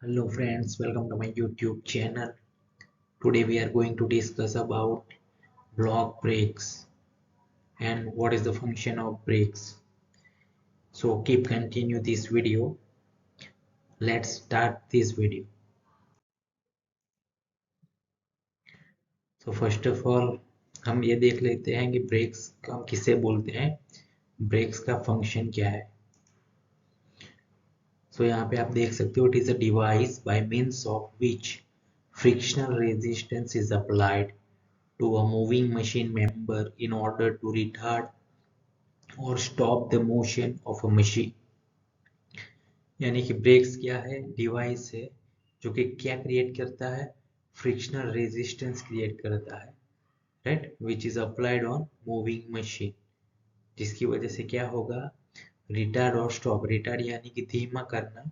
Hello friends, welcome to my YouTube channel. Today we are going to discuss about block brakes and what is the function of brakes. So keep continue this video. Let's start this video. So first of all हम ये देख लेते हैं कि breaks का हम किसे बोलते हैं, ब्रेक्स का फंक्शन क्या है. So यहाँ पे आप देख सकते हो, it is a device by means of which frictional resistance is applied to a moving machine member in order to retard और stop the motion of a machine. यानी कि ब्रेक्स क्या है, डिवाइस है जो कि क्या क्रिएट करता है, फ्रिक्शनल रेजिस्टेंस क्रिएट करता है, right, which is applied on moving machine, जिसकी वजह से क्या होगा, रिटार्ड और स्टॉप. रिटार्ड यानी कि धीमा करना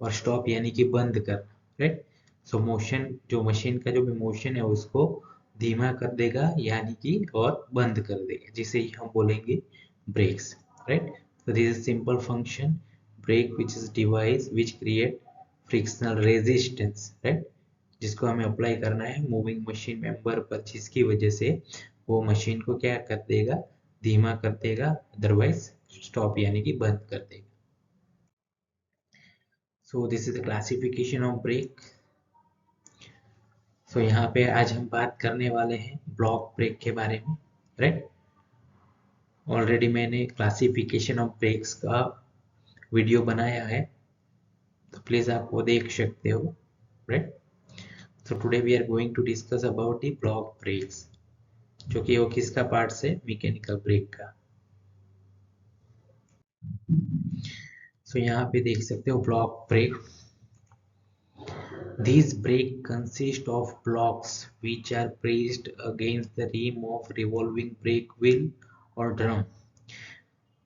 और स्टॉप यानी कि बंद करना, राइट. सो मोशन, जो मशीन का जो भी मोशन है उसको धीमा कर देगा यानी कि और बंद कर देगा, जिसे ही हम बोलेंगे brakes, right. So this is simple function, brake which is device which create frictional resistance, right, जिसको हमें अप्लाई करना है मूविंग मशीन मेंबर पर, जिसकी वजह से वो मशीन को क्या कर देगा, धीमा कर देगा, अदरवाइज स्टॉप यानी कि बंद कर देगा. So this is the classification of break. So यहाँ पे आज हम बात करने वाले हैं ब्लॉक ब्रेक के बारे में, राइट. ऑलरेडी मैंने क्लासिफिकेशन ऑफ ब्रेक्स का वीडियो बनाया है, तो प्लीज आप वो देख सकते हो, right. So today we are going to discuss about the block brakes, जो कि वो किसका पार्ट है, मैकेनिकल ब्रेक का. सो यहाँ पे देख सकते हो block brake. These brake consist of blocks which are pressed against the rim of revolving brake wheel or drum.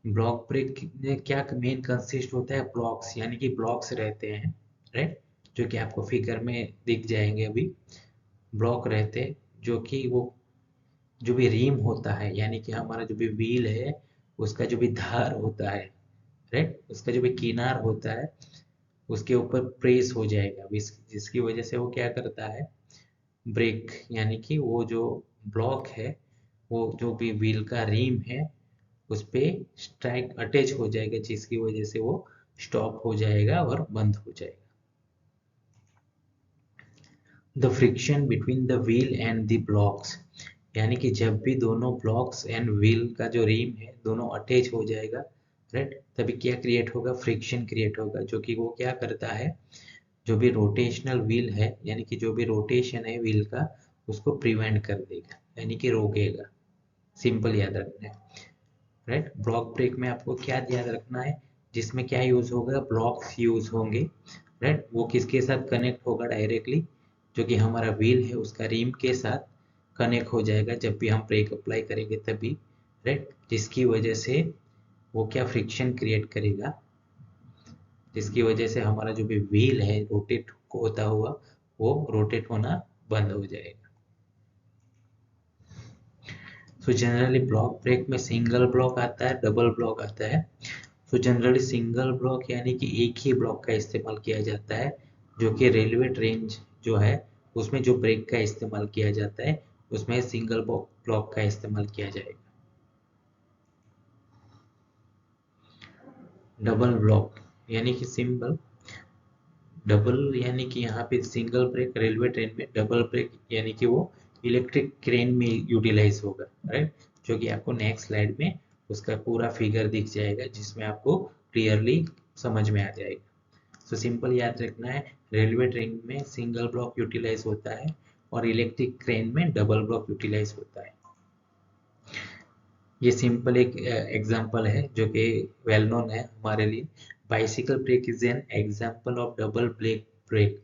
Block brake में क्या मेन कंसिस्ट होता है, ब्लॉक्स, यानी कि ब्लॉक्स रहते हैं, राइट, जो कि आपको फिगर में दिख जाएंगे अभी. ब्लॉक रहते हैं जो कि वो जो भी रिम होता है, यानी कि हमारा जो भी व्हील है उसका जो भी धार होता है, राइट, उसका जो भी किनार होता है उसके ऊपर प्रेस हो जाएगा, जिसकी वजह से वो क्या करता है, ब्रेक, यानी कि वो जो ब्लॉक है, वो जो भी व्हील का रिम है उस पे स्ट्राइक अटैच हो जाएगा, जिसकी वजह से वो स्टॉप हो जाएगा और बंद हो जाएगा. The friction between the wheel and the blocks, यानी कि जब भी दोनों ब्लॉक्स एंड व्हील का जो रिम है दोनों अटैच हो जाएगा, राइट, तभी क्या क्रिएट होगा, फ्रिक्शन क्रिएट होगा, जो कि वो क्या करता है, जो भी रोटेशनल व्हील है, यानी कि जो भी रोटेशन है व्हील का उसको प्रिवेंट कर देगा, यानी कि रोकेगा. सिंपल याद रखना है, राइट. ब्लॉक ब्रेक में आपको क्या याद रखना है, जिसमें क्या यूज होगा, ब्लॉक्स यूज होंगे, राइट. वो किसके साथ कनेक्ट होगा डायरेक्टली, जो कि हमारा व्हील है उसका रिम के साथ कनेक्ट हो जाएगा जब भी हम ब्रेक अप्लाई करेंगे तभी, राइट, जिसकी वजह से वो क्या फ्रिक्शन क्रिएट करेगा, जिसकी वजह से हमारा जो भी व्हील है रोटेट होता हुआ वो रोटेट होना बंद हो जाएगा. सो जनरली ब्लॉक ब्रेक में सिंगल ब्लॉक आता है, डबल ब्लॉक आता है. तो जनरली सिंगल ब्लॉक यानी कि एक ही ब्लॉक का इस्तेमाल किया जाता है, जो कि रेलवे ट्रेन जो है उसमें जो ब्रेक का इस्तेमाल किया जाता है उसमें सिंगल ब्लॉक का इस्तेमाल किया जाएगा. डबल ब्लॉक यानी कि सिंपल, डबल यानी कि यहाँ पे सिंगल ब्रेक रेलवे ट्रेन में, डबल ब्रेक यानी कि वो इलेक्ट्रिक क्रेन में यूटिलाइज होगा, राइट, जो कि आपको नेक्स्ट स्लाइड में उसका पूरा फिगर दिख जाएगा, जिसमें आपको क्लियरली समझ में आ जाएगा. तो सिंपल याद रखना है, रेलवे ट्रेन में सिंगल ब्लॉक यूटिलाइज होता है और इलेक्ट्रिक क्रेन में डबल ब्लॉक यूटिलाइज होता है. ये सिंपल एक एग्जांपल है जो कि वेल नोन है हमारे लिए. Bicycle brake is an example of double brake brake,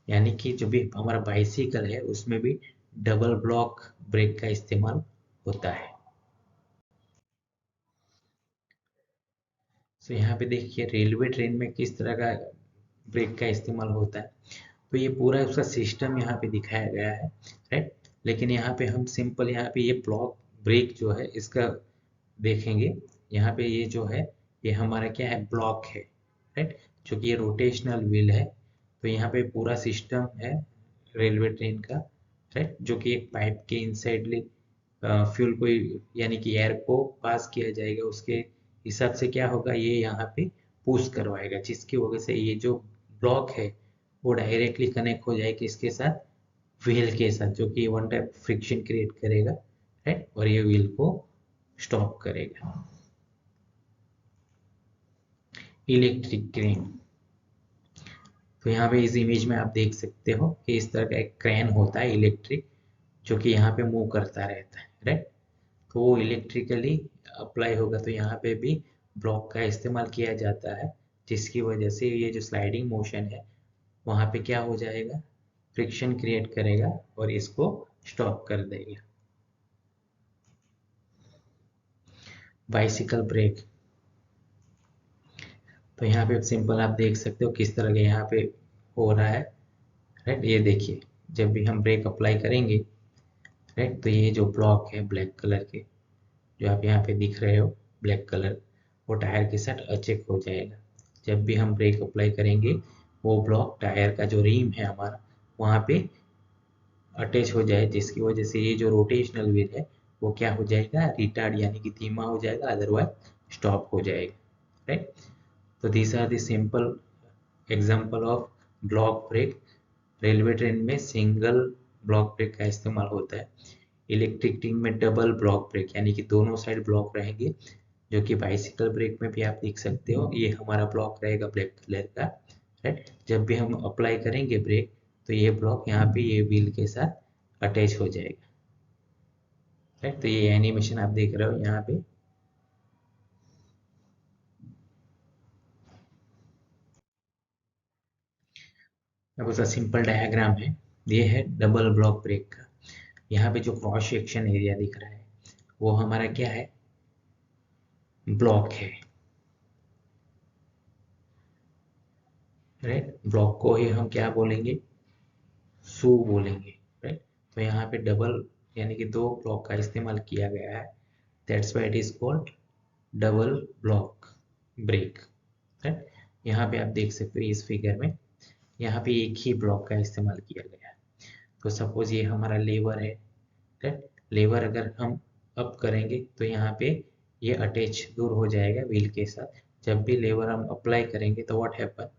यानी कि जो भी हमारा बाइसिकल है उसमें भी डबल ब्लॉक ब्रेक का इस्तेमाल होता है. तो यहाँ पे देखिए रेलवे ट्रेन में किस तरह का ब्रेक का इस्तेमाल होता है, तो ये पूरा उसका सिस्टम यहाँ पे दिखाया गया है, राइट. लेकिन यहाँ पे हम सिंपल यहाँ पे ये ब्लॉक ब्रेक जो है इसका देखेंगे. यहाँ पे ये जो है ये हमारा क्या है, ब्लॉक है, राइट, जो कि ये रोटेशनल व्हील है, तो यहाँ पे पूरा सिस्टम है रेलवे ट्रेन का, राइट, जो कि एक पाइप के इनसाइड फ्यूल को यानी कि एयर को पास किया जाएगा, उसके हिसाब से क्या होगा, ये यहाँ पे पुश करवाएगा, जिसकी वजह से ये जो ब्लॉक है वो डायरेक्टली कनेक्ट हो जाएगी इसके साथ, व्हील के साथ, जो कि वन टाइप फ्रिक्शन क्रिएट करेगा, राइट, और ये व्हील को स्टॉप करेगा। इलेक्ट्रिक क्रेन, तो यहाँ पे इस इमेज में आप देख सकते हो कि इस तरह का एक क्रेन होता है इलेक्ट्रिक, जो कि यहाँ पे मूव करता रहता है, राइट। तो वो इलेक्ट्रिकली अप्लाई होगा, तो यहाँ पे भी ब्लॉक का इस्तेमाल किया जाता है, जिसकी वजह से ये जो स्लाइडिंग मोशन है वहाँ पे क्या हो जाएगा, फ्रिक्शन क्रिएट करेगा और इसको स्टॉप कर देगा। बाइसिकल ब्रेक, तो यहाँ पे सिंपल आप देख सकते हो किस तरह के यहाँ पे हो रहा है, राइट। ये देखिए, जब भी हम ब्रेक अप्लाई करेंगे, राइट, तो ये जो ब्लॉक है ब्लैक कलर के, जो आप यहाँ पे दिख रहे हो ब्लैक कलर, वो टायर के साथ अचेक हो जाएगा। जब भी हम ब्रेक अप्लाई करेंगे, वो ब्लॉक टायर का जो रिम है हमारा वहाँ पे अटैच हो जाए, जिसकी वजह से ये जो रोटेशनल व्हील है वो क्या हो जाएगा, रिटार्ड यानी कि धीमा हो जाएगा, अदरवाइज स्टॉप हो जाएगा, राइट। तो this are the simple example of block brake. Railway train में सिंगल ब्लॉक ब्रेक का इस्तेमाल होता है। इलेक्ट्रिक ट्रेन में डबल ब्लॉक ब्रेक यानी कि दोनों साइड ब्लॉक रहेंगे, जो कि बाइसिकल ब्रेक में भी आप देख सकते हो, ये हमारा ब्लॉक रहेगा ब्लैक कलर का, राइट। जब भी हम अप्लाई करेंगे ब्रेक, तो ये ब्लॉक यहाँ पे ये व्हील के साथ अटैच हो जाएगा, राइट। तो ये एनिमेशन आप देख रहे हो यहाँ पे। अब उसका सिंपल डायग्राम है, ये है डबल ब्लॉक ब्रेक का। यहाँ पे जो क्रॉस सेक्शन एरिया दिख रहा है वो हमारा क्या है, ब्लॉक है, राइट। ब्लॉक को ही हम क्या बोलेंगे, सू बोलेंगे, राइट। तो यहाँ पे डबल यानी कि दो ब्लॉक का इस्तेमाल किया गया है, that's why it is called double block brake, right. यहाँ पे आप देख सकते हो इस फिगर में, यहाँ पे एक ही ब्लॉक का इस्तेमाल किया गया है। तो सपोज ये हमारा लेवर है, राइट। लेवर अगर हम अप करेंगे तो यहाँ पे ये अटैच दूर हो जाएगा व्हील के साथ। जब भी लेवर हम अप्लाई करेंगे तो व्हाट हैपन,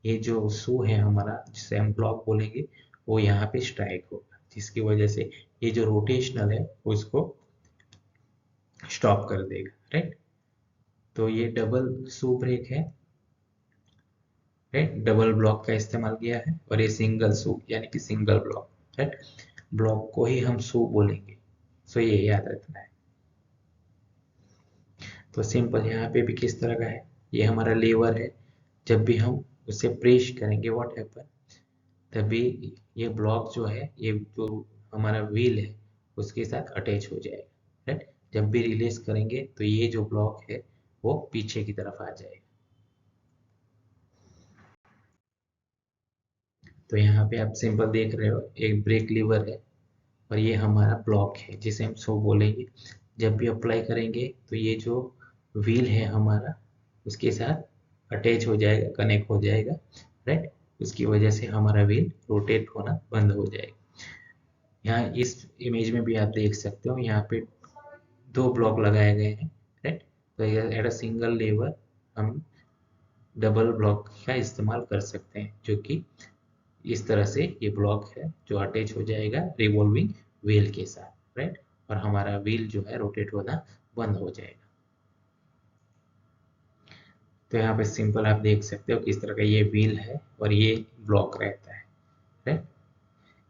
ये जो शू है हमारा जिसे हम ब्लॉक बोलेंगे, वो यहाँ पे स्ट्राइक होगा, जिसकी वजह से ये जो रोटेशनल है वो इसको स्टॉप कर देगा, राइट। तो ये डबल शू ब्रेक है, राइट, डबल ब्लॉक का इस्तेमाल किया है, और ये सिंगल शू यानी कि सिंगल ब्लॉक, राइट। ब्लॉक को ही हम शू बोलेंगे, सो ये याद रखना है। तो सिंपल यहाँ पे भी किस तरह का है, ये हमारा लीवर है, जब भी हम उसे प्रेस करेंगे व्हाट हैपन, तभी ये ब्लॉक जो है, ये जो हमारा व्हील है उसके साथ अटैच हो जाएगा, राइट। जब भी रिलीज करेंगे तो ये जो ब्लॉक है वो पीछे की तरफ आ जाएगा। तो यहाँ पे आप सिंपल देख रहे हो, एक ब्रेक लीवर है और ये हमारा ब्लॉक है जिसे हम सो बोलेंगे। जब भी अप्लाई करेंगे तो ये जो व्हील है हमारा उसके साथ अटैच हो जाएगा, कनेक्ट हो जाएगा, राइट। उसकी वजह से हमारा व्हील रोटेट होना बंद हो जाएगा। यहाँ इस इमेज में भी आप देख सकते हो, यहाँ पे दो ब्लॉक लगाए गए हैं, राइट। तो एट अ सिंगल लेवर हम डबल ब्लॉक का इस्तेमाल कर सकते हैं, जो कि इस तरह से ये ब्लॉक है जो अटैच हो जाएगा रिवॉल्विंग व्हील के साथ, राइट, और हमारा व्हील जो है रोटेट होना बंद हो जाएगा। तो यहाँ पे सिंपल आप देख सकते हो किस तरह का ये व्हील है और ये ब्लॉक रहता है, राइट।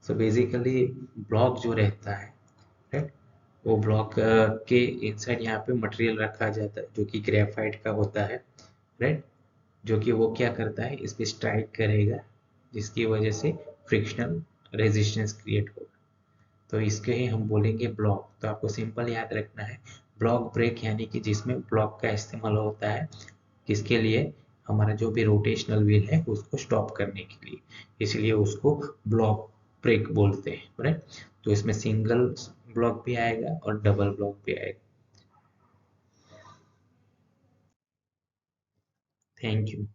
सो बेसिकली ब्लॉक जो रहता है, राइट, वो ब्लॉक के इनसाइड यहाँ पे मटेरियल रखा जाता है जो कि ग्रेफाइट का होता है, राइट, जो कि वो क्या करता है, इस पे स्ट्राइक करेगा, जिसकी वजह से फ्रिक्शनल रेजिस्टेंस क्रिएट होगा। तो इसके ही हम बोलेंगे ब्लॉक। तो आपको सिंपल याद रखना है, ब्लॉक ब्रेक यानी कि जिसमें ब्लॉक का इस्तेमाल होता है किसके लिए, हमारा जो भी रोटेशनल व्हील है उसको स्टॉप करने के लिए, इसलिए उसको ब्लॉक ब्रेक बोलते हैं, राइट। तो इसमें सिंगल ब्लॉक भी आएगा और डबल ब्लॉक भी आएगा। Thank you.